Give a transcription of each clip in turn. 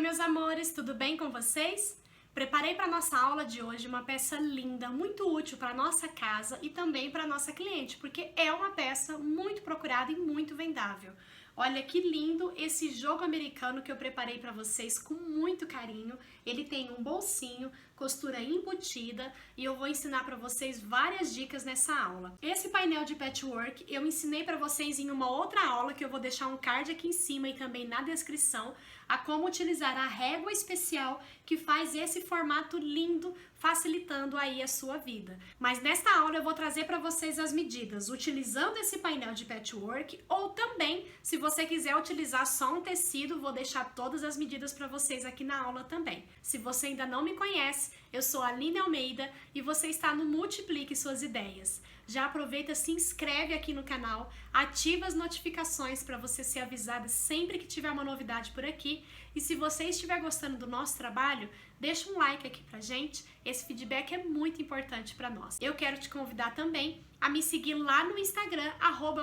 meus amores, tudo bem com vocês? Preparei para nossa aula de hoje uma peça linda, muito útil para nossa casa e também para nossa cliente, porque é uma peça muito procurada e muito vendável. Olha que lindo esse jogo americano que eu preparei para vocês com muito carinho. Ele tem um bolsinho, costura embutida e eu vou ensinar para vocês várias dicas nessa aula. Esse painel de patchwork eu ensinei para vocês em uma outra aula que eu vou deixar um card aqui em cima e também na descrição a como utilizar a régua especial que faz esse formato lindo, facilitando aí a sua vida. Mas nesta aula eu vou trazer para vocês as medidas utilizando esse painel de patchwork ou também, se você quiser utilizar só um tecido, vou deixar todas as medidas para vocês aqui na aula também. Se você ainda não me conhece, eu sou a Aline Almeida e você está no Multiplique Suas Ideias. Já aproveita, se inscreve aqui no canal, ativa as notificações para você ser avisada sempre que tiver uma novidade por aqui. E se você estiver gostando do nosso trabalho, deixa um like aqui pra gente, esse feedback é muito importante para nós. Eu quero te convidar também a me seguir lá no Instagram,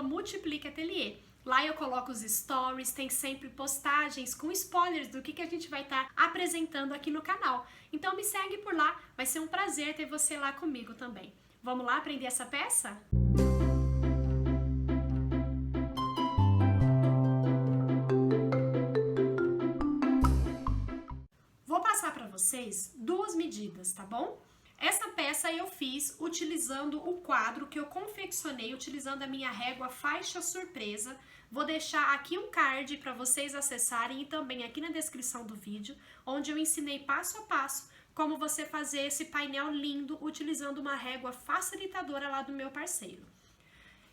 @multipliqueatelier. Lá eu coloco os stories, tem sempre postagens com spoilers do que a gente vai estar apresentando aqui no canal. Então me segue por lá, vai ser um prazer ter você lá comigo também. Vamos lá aprender essa peça? Vou passar para vocês duas medidas, tá bom? Essa peça eu fiz utilizando o quadro que eu confeccionei, utilizando a minha régua faixa surpresa. Vou deixar aqui um card para vocês acessarem e também aqui na descrição do vídeo, onde eu ensinei passo a passo como você fazer esse painel lindo utilizando uma régua facilitadora lá do meu parceiro.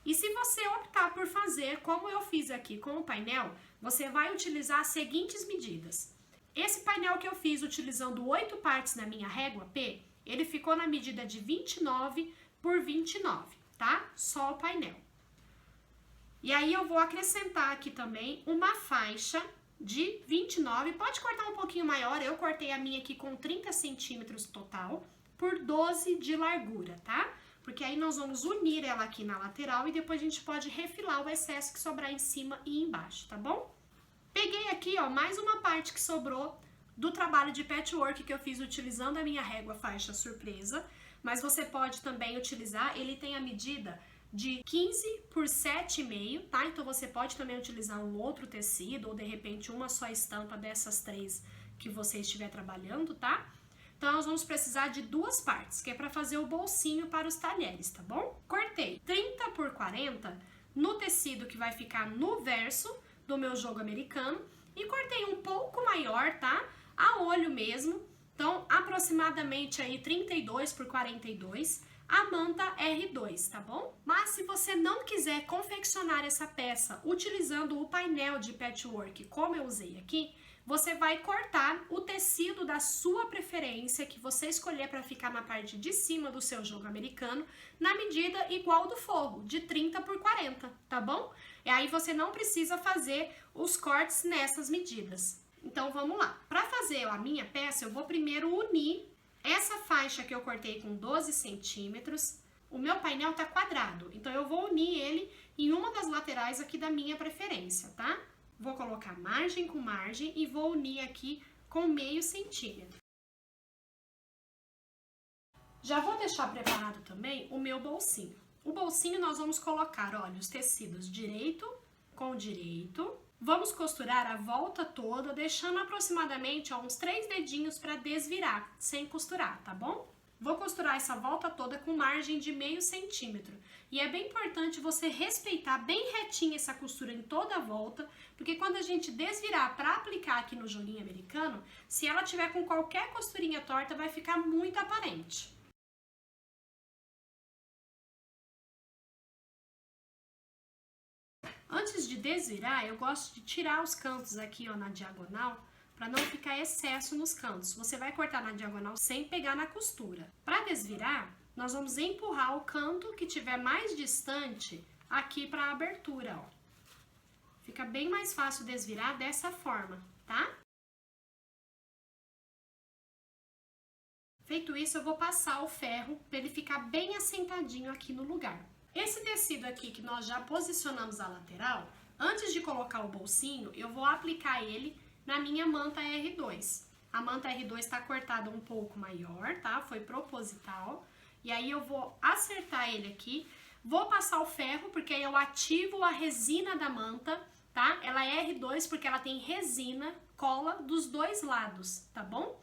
E se você optar por fazer como eu fiz aqui com o painel, você vai utilizar as seguintes medidas. Esse painel que eu fiz utilizando 8 partes na minha régua P, ele ficou na medida de 29 por 29, tá? Só o painel. E aí eu vou acrescentar aqui também uma faixa de 29, pode cortar um pouquinho maior, eu cortei a minha aqui com 30 centímetros total, por 12 de largura, tá? Porque aí nós vamos unir ela aqui na lateral e depois a gente pode refilar o excesso que sobrar em cima e embaixo, tá bom? Peguei aqui, ó, mais uma parte que sobrou do trabalho de patchwork que eu fiz utilizando a minha régua faixa surpresa, mas você pode também utilizar, ele tem a medida de 15 por 7,5, tá? Então você pode também utilizar um outro tecido ou de repente uma só estampa dessas três que você estiver trabalhando, tá? Então nós vamos precisar de duas partes, que é para fazer o bolsinho para os talheres, tá bom? Cortei 30 por 40 no tecido que vai ficar no verso do meu jogo americano e cortei um pouco maior, tá? A olho mesmo, então aproximadamente aí 32 por 42, a manta R2, tá bom? Mas se você não quiser confeccionar essa peça utilizando o painel de patchwork como eu usei aqui, você vai cortar o tecido da sua preferência que você escolher para ficar na parte de cima do seu jogo americano, na medida igual do forro, de 30 por 40, tá bom? E aí você não precisa fazer os cortes nessas medidas. Então vamos lá. Para fazer a minha peça, eu vou primeiro unir essa faixa que eu cortei com 12 centímetros. O meu painel tá quadrado, então eu vou unir ele em uma das laterais aqui da minha preferência, tá? Vou colocar margem com margem e vou unir aqui com meio centímetro. Já vou deixar preparado também o meu bolsinho. O bolsinho nós vamos colocar, olha, os tecidos direito com direito. Vamos costurar a volta toda, deixando aproximadamente ó, uns 3 dedinhos para desvirar, sem costurar, tá bom? Vou costurar essa volta toda com margem de meio centímetro. E é bem importante você respeitar bem retinha essa costura em toda a volta, porque quando a gente desvirar para aplicar aqui no joguinho americano, se ela tiver com qualquer costurinha torta, vai ficar muito aparente. Antes de desvirar, eu gosto de tirar os cantos aqui ó, na diagonal, para não ficar excesso nos cantos. Você vai cortar na diagonal sem pegar na costura. Para desvirar, nós vamos empurrar o canto que tiver mais distante aqui para a abertura, ó. Fica bem mais fácil desvirar dessa forma, tá? Feito isso, eu vou passar o ferro para ele ficar bem assentadinho aqui no lugar. Esse tecido aqui que nós já posicionamos a lateral, antes de colocar o bolsinho, eu vou aplicar ele na minha manta R2. A manta R2 está cortada um pouco maior, tá? Foi proposital. E aí eu vou acertar ele aqui. Vou passar o ferro, porque aí eu ativo a resina da manta, tá? Ela é R2 porque ela tem resina, cola dos dois lados, tá bom?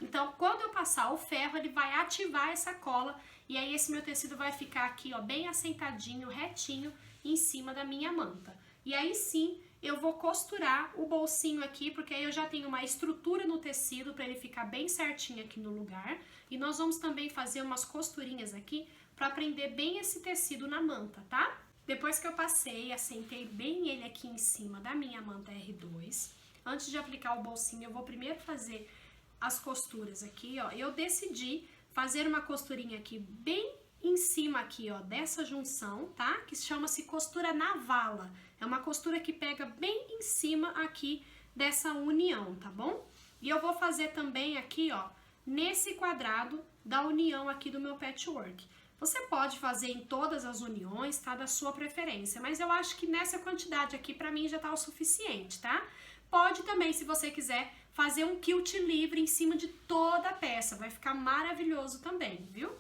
Então, quando eu passar o ferro, ele vai ativar essa cola e aí esse meu tecido vai ficar aqui, ó, bem assentadinho, retinho, em cima da minha manta. E aí sim, eu vou costurar o bolsinho aqui, porque aí eu já tenho uma estrutura no tecido para ele ficar bem certinho aqui no lugar. E nós vamos também fazer umas costurinhas aqui para prender bem esse tecido na manta, tá? Depois que eu passei, assentei bem ele aqui em cima da minha manta R2. Antes de aplicar o bolsinho, eu vou primeiro fazer as costuras aqui, ó. Eu decidi fazer uma costurinha aqui bem em cima aqui, ó, dessa junção, tá? Que chama-se costura na vala. É uma costura que pega bem em cima aqui dessa união, tá bom? E eu vou fazer também aqui, ó, nesse quadrado da união aqui do meu patchwork. Você pode fazer em todas as uniões, tá? Da sua preferência, mas eu acho que nessa quantidade aqui pra mim já tá o suficiente, tá? Pode também, se você quiser, fazer um quilt livre em cima de toda a peça. Vai ficar maravilhoso também, viu?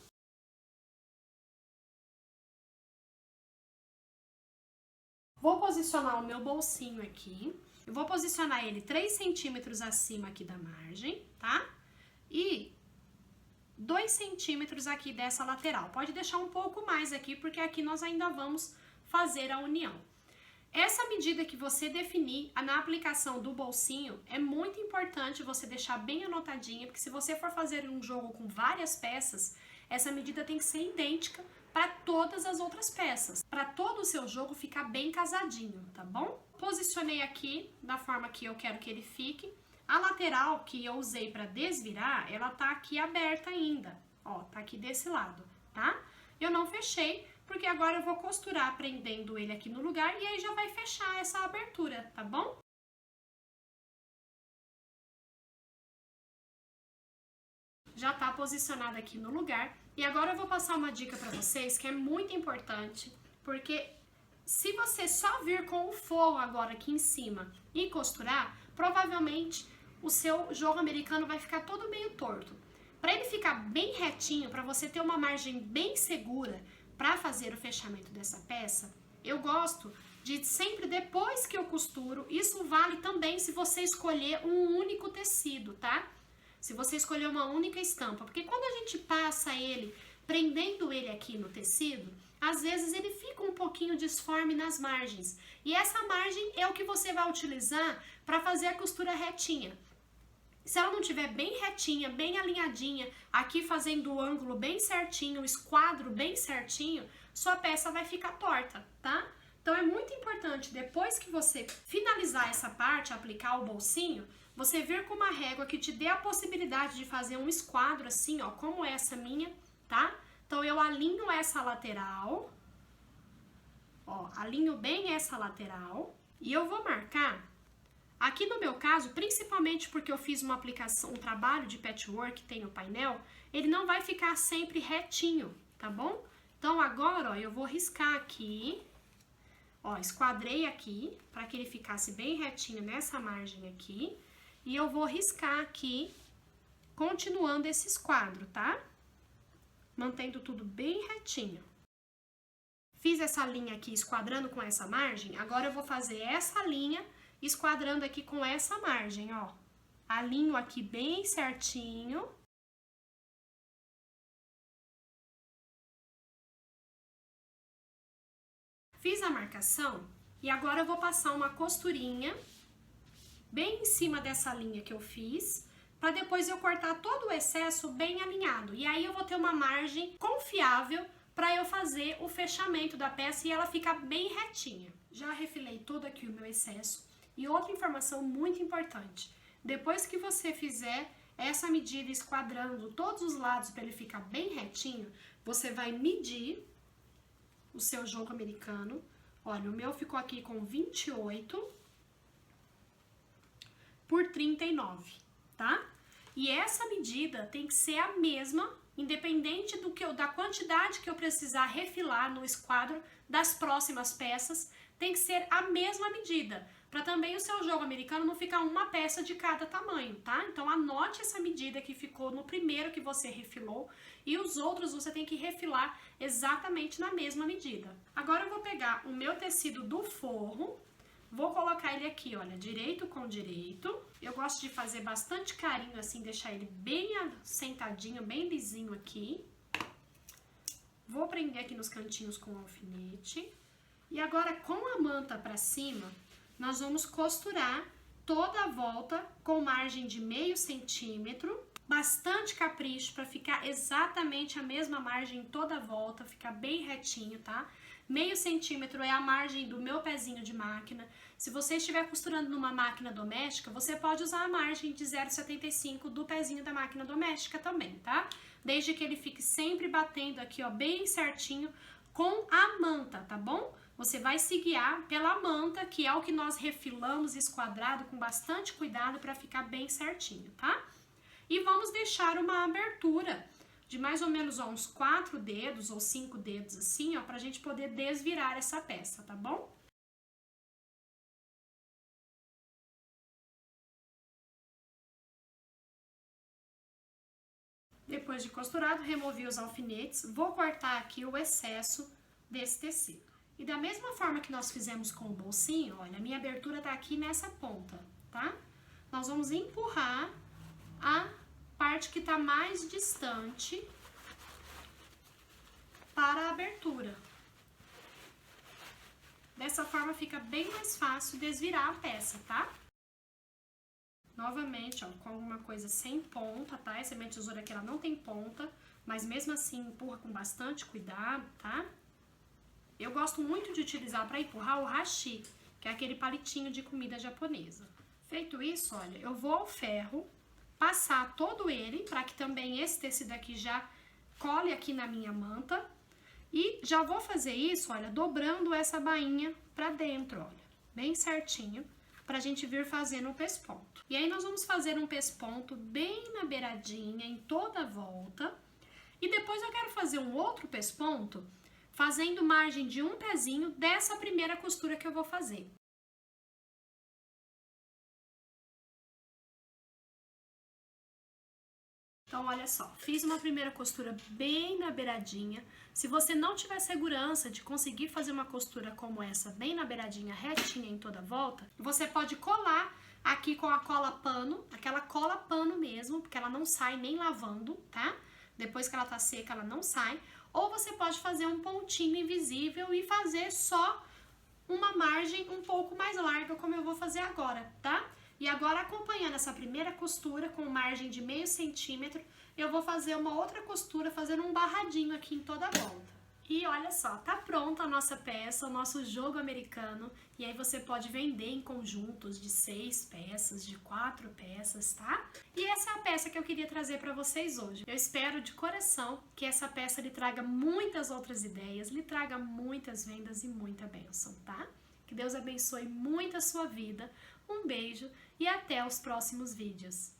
Vou posicionar o meu bolsinho aqui. Eu vou posicionar ele 3 centímetros acima aqui da margem, tá? E 2 centímetros aqui dessa lateral. Pode deixar um pouco mais aqui, porque aqui nós ainda vamos fazer a união. Essa medida que você definir na aplicação do bolsinho é muito importante você deixar bem anotadinha, porque se você for fazer um jogo com várias peças, essa medida tem que ser idêntica para todas as outras peças, para todo o seu jogo ficar bem casadinho, tá bom? Posicionei aqui da forma que eu quero que ele fique. A lateral que eu usei para desvirar, ela tá aqui aberta ainda, ó, tá aqui desse lado, tá? Eu não fechei, porque agora eu vou costurar prendendo ele aqui no lugar e aí já vai fechar essa abertura, tá bom? Já tá posicionado aqui no lugar. E agora eu vou passar uma dica pra vocês que é muito importante, porque se você só vir com o forro agora aqui em cima e costurar, provavelmente o seu jogo americano vai ficar todo meio torto. Para ele ficar bem retinho, para você ter uma margem bem segura para fazer o fechamento dessa peça, eu gosto de sempre depois que eu costuro, isso vale também se você escolher um único tecido, tá? Se você escolher uma única estampa, porque quando a gente passa ele, prendendo ele aqui no tecido, às vezes ele fica um pouquinho disforme nas margens. E essa margem é o que você vai utilizar para fazer a costura retinha. Se ela não estiver bem retinha, bem alinhadinha, aqui fazendo o ângulo bem certinho, o esquadro bem certinho, sua peça vai ficar torta, tá? Então é muito importante, depois que você finalizar essa parte, aplicar o bolsinho, você vir com uma régua que te dê a possibilidade de fazer um esquadro assim, ó, como essa minha, tá? Então eu alinho essa lateral, ó, alinho bem essa lateral e eu vou marcar, aqui no meu caso, principalmente porque eu fiz uma aplicação, um trabalho de patchwork, tem o painel, ele não vai ficar sempre retinho, tá bom? Então agora, ó, eu vou riscar aqui, ó, esquadrei aqui, para que ele ficasse bem retinho nessa margem aqui, e eu vou riscar aqui, continuando esse esquadro, tá? Mantendo tudo bem retinho. Fiz essa linha aqui esquadrando com essa margem, agora eu vou fazer essa linha esquadrando aqui com essa margem, ó. Alinho aqui bem certinho. Fiz a marcação e agora eu vou passar uma costurinha bem em cima dessa linha que eu fiz, para depois eu cortar todo o excesso bem alinhado. E aí eu vou ter uma margem confiável para eu fazer o fechamento da peça e ela ficar bem retinha. Já refilei todo aqui o meu excesso. E outra informação muito importante, depois que você fizer essa medida esquadrando todos os lados para ele ficar bem retinho, você vai medir o seu jogo americano. Olha, o meu ficou aqui com 28 por 39, tá? E essa medida tem que ser a mesma, independente da quantidade que eu precisar refilar no esquadro das próximas peças, tem que ser a mesma medida, para também o seu jogo americano não ficar uma peça de cada tamanho, tá? Então anote essa medida que ficou no primeiro que você refilou e os outros você tem que refilar exatamente na mesma medida. Agora eu vou pegar o meu tecido do forro, vou colocar ele aqui, olha, direito com direito. Eu gosto de fazer bastante carinho assim, deixar ele bem assentadinho, bem lisinho aqui. Vou prender aqui nos cantinhos com o alfinete. E agora com a manta para cima, nós vamos costurar toda a volta com margem de meio centímetro. Bastante capricho para ficar exatamente a mesma margem toda a volta, ficar bem retinho, tá? Meio centímetro é a margem do meu pezinho de máquina. Se você estiver costurando numa máquina doméstica, você pode usar a margem de 0,75 do pezinho da máquina doméstica também, tá? Desde que ele fique sempre batendo aqui, ó, bem certinho com a manta, tá bom? Você vai se guiar pela manta, que é o que nós refilamos esquadrado com bastante cuidado para ficar bem certinho, tá? E vamos deixar uma abertura de mais ou menos ó, uns 4 dedos ou 5 dedos assim, ó, pra gente poder desvirar essa peça, tá bom? Depois de costurado, removi os alfinetes, vou cortar aqui o excesso desse tecido. E da mesma forma que nós fizemos com o bolsinho, olha, a minha abertura tá aqui nessa ponta, tá? Nós vamos empurrar a parte que tá mais distante para a abertura. Dessa forma fica bem mais fácil desvirar a peça, tá? Novamente, ó, com alguma coisa sem ponta, tá? Essa minha tesoura aqui, ela não tem ponta, mas mesmo assim empurra com bastante cuidado, tá? Eu gosto muito de utilizar para empurrar o hashi, que é aquele palitinho de comida japonesa. Feito isso, olha, eu vou ao ferro, passar todo ele, para que também esse tecido aqui já cole aqui na minha manta. E já vou fazer isso, olha, dobrando essa bainha pra dentro, olha, bem certinho, pra gente vir fazendo o pesponto. E aí nós vamos fazer um pesponto bem na beiradinha, em toda a volta. E depois eu quero fazer um outro pesponto, fazendo margem de um pezinho dessa primeira costura que eu vou fazer. Então, olha só, fiz uma primeira costura bem na beiradinha. Se você não tiver segurança de conseguir fazer uma costura como essa, bem na beiradinha, retinha em toda a volta, você pode colar aqui com a cola pano, aquela cola pano mesmo, porque ela não sai nem lavando, tá? Depois que ela tá seca, ela não sai. Ou você pode fazer um pontinho invisível e fazer só uma margem um pouco mais larga, como eu vou fazer agora, tá? E agora, acompanhando essa primeira costura com margem de meio centímetro, eu vou fazer uma outra costura fazendo um barradinho aqui em toda a volta. E olha só, tá pronta a nossa peça, o nosso jogo americano. E aí você pode vender em conjuntos de 6 peças, de 4 peças, tá? E essa é a peça que eu queria trazer para vocês hoje. Eu espero de coração que essa peça lhe traga muitas outras ideias, lhe traga muitas vendas e muita bênção, tá? Que Deus abençoe muito a sua vida. Um beijo e até os próximos vídeos.